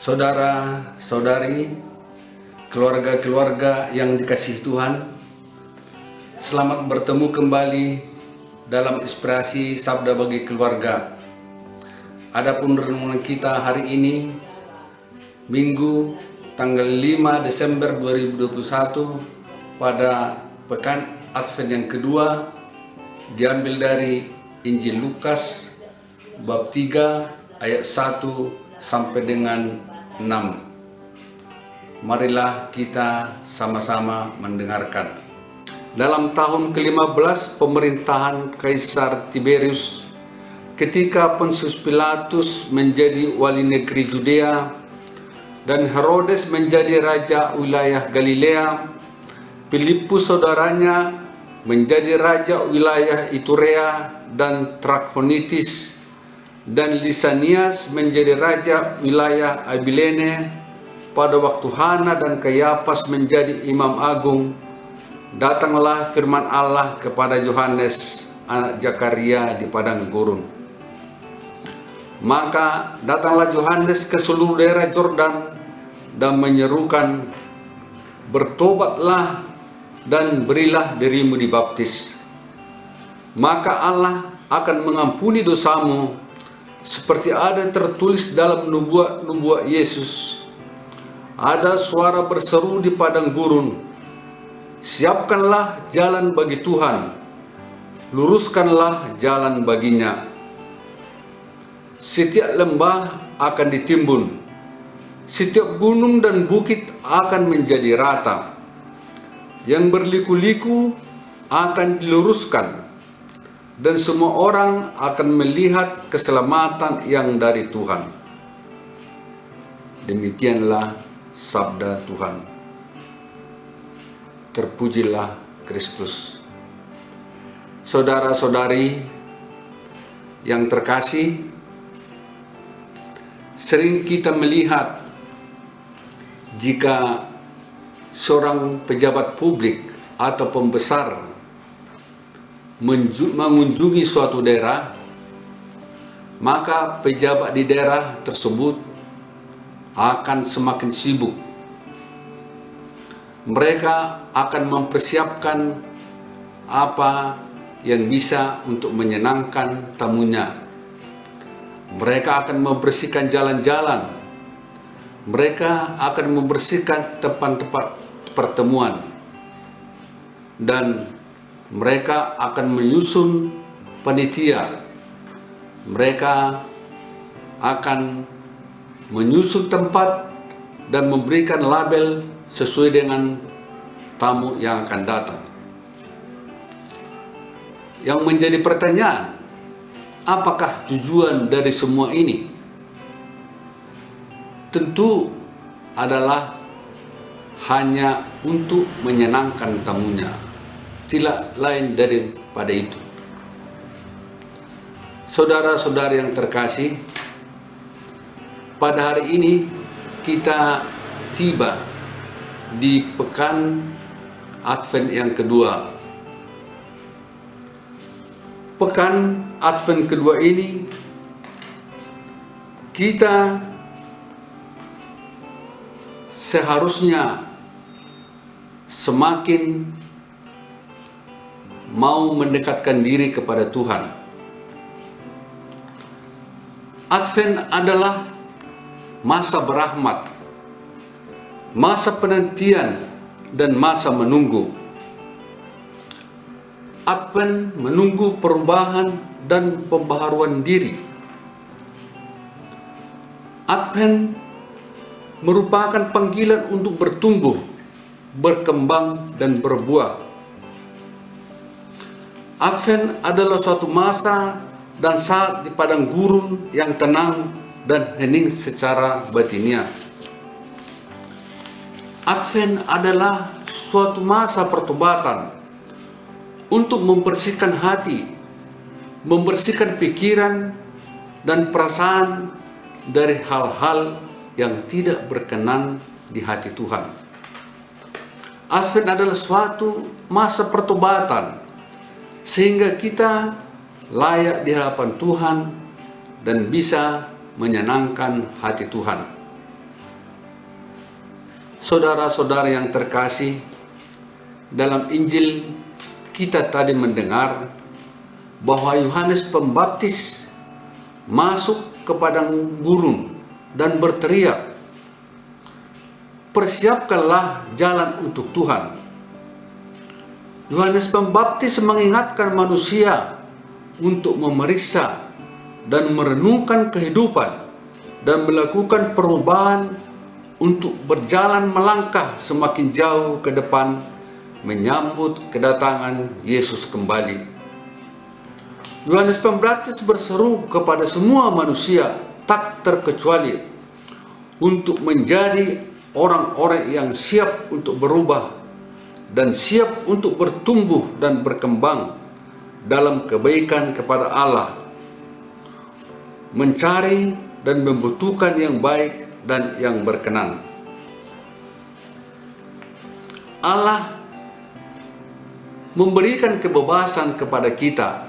Saudara-saudari, keluarga-keluarga yang dikasihi Tuhan, selamat bertemu kembali dalam inspirasi Sabda bagi Keluarga. Adapun renungan kita hari ini, Minggu tanggal 5 Desember 2021 pada Pekan Advent yang kedua, diambil dari Injil Lukas bab 3 ayat 1 sampai dengan 6. Marilah kita sama-sama mendengarkan. Dalam tahun ke-15 pemerintahan Kaisar Tiberius, ketika Pontius Pilatus menjadi wali negeri Judea dan Herodes menjadi raja wilayah Galilea, Filipus saudaranya menjadi raja wilayah Iturea dan Trakhonitis, dan Lisanias menjadi raja wilayah Abilene. Pada waktu Hana dan Kayafas menjadi imam agung, datanglah firman Allah kepada Yohanes anak Zakaria di padang gurun. Maka datanglah Yohanes ke seluruh daerah Yordan dan menyerukan, "Bertobatlah dan berilah dirimu dibaptis, maka Allah akan mengampuni dosamu, seperti ada tertulis dalam nubuat Yesus. Ada suara berseru di padang gurun, siapkanlah jalan bagi Tuhan, luruskanlah jalan baginya. Setiap lembah akan ditimbun, setiap gunung dan bukit akan menjadi rata, yang berliku-liku akan diluruskan, dan semua orang akan melihat keselamatan yang dari Tuhan." Demikianlah sabda Tuhan. Terpujilah Kristus. Saudara-saudari yang terkasih, sering kita melihat jika seorang pejabat publik atau pembesar mengunjungi suatu daerah, maka pejabat di daerah tersebut akan semakin sibuk. Mereka akan mempersiapkan apa yang bisa untuk menyenangkan tamunya. Mereka akan membersihkan jalan-jalan. Mereka akan membersihkan tempat-tempat pertemuan. Dan mereka akan menyusun panitia. Mereka akan menyusun tempat dan memberikan label sesuai dengan tamu yang akan datang. Yang menjadi pertanyaan, apakah tujuan dari semua ini? Tentu adalah hanya untuk menyenangkan tamunya, tidak lain daripada itu. Saudara-saudari yang terkasih, pada hari ini kita tiba di Pekan Advent yang kedua. Pekan Advent kedua ini kita seharusnya semakin mau mendekatkan diri kepada Tuhan. Advent adalah masa berahmat, masa penantian, dan masa menunggu. Advent menunggu perubahan dan pembaharuan diri. Advent merupakan panggilan untuk bertumbuh, berkembang, dan berbuah. Advent adalah suatu masa dan saat di padang gurun yang tenang dan hening secara batiniah. Advent adalah suatu masa pertobatan untuk membersihkan hati, membersihkan pikiran dan perasaan dari hal-hal yang tidak berkenan di hati Tuhan. Advent adalah suatu masa pertobatan sehingga kita layak di hadapan Tuhan dan bisa menyenangkan hati Tuhan. Saudara-saudara yang terkasih, dalam Injil kita tadi mendengar bahwa Yohanes Pembaptis masuk ke padang gurun dan berteriak, "Persiapkanlah jalan untuk Tuhan." Yohanes Pembaptis mengingatkan manusia untuk memeriksa dan merenungkan kehidupan dan melakukan perubahan untuk berjalan melangkah semakin jauh ke depan menyambut kedatangan Yesus kembali. Yohanes Pembaptis berseru kepada semua manusia tak terkecuali untuk menjadi orang-orang yang siap untuk berubah dan siap untuk bertumbuh dan berkembang dalam kebaikan kepada Allah, mencari dan membutuhkan yang baik dan yang berkenan. Allah memberikan kebebasan kepada kita.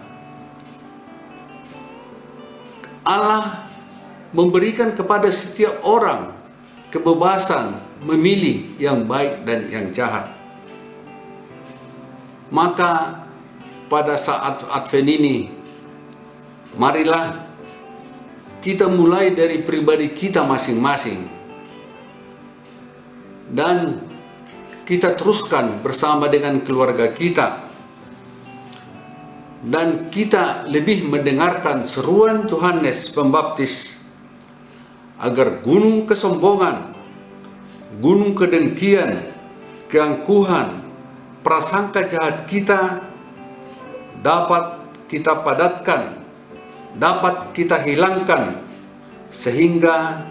Allah memberikan kepada setiap orang kebebasan memilih yang baik dan yang jahat. Maka pada saat Advent ini, marilah kita mulai dari pribadi kita masing-masing dan kita teruskan bersama dengan keluarga kita, dan kita lebih mendengarkan seruan Yohanes Pembaptis agar gunung kesombongan, gunung kedengkian, keangkuhan, prasangka jahat kita dapat kita padatkan, dapat kita hilangkan, sehingga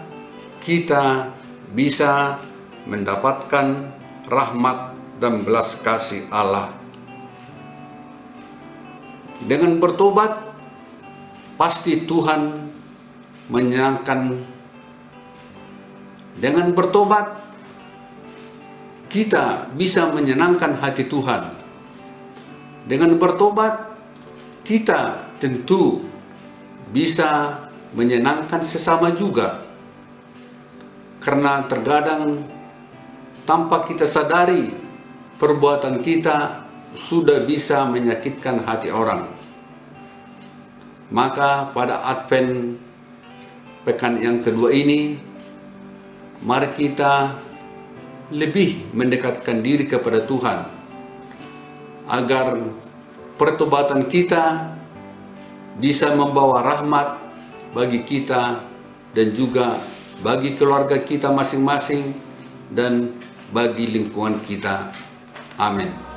kita bisa mendapatkan rahmat dan belas kasih Allah. Dengan bertobat, pasti Tuhan menyenangkan. Dengan bertobat, kita bisa menyenangkan hati Tuhan. Dengan bertobat, kita tentu bisa menyenangkan sesama juga. Karena terkadang tanpa kita sadari, perbuatan kita sudah bisa menyakitkan hati orang. Maka pada Advent pekan yang kedua ini, mari kita lebih mendekatkan diri kepada Tuhan, agar pertobatan kita bisa membawa rahmat bagi kita dan juga bagi keluarga kita masing-masing dan bagi lingkungan kita. Amin.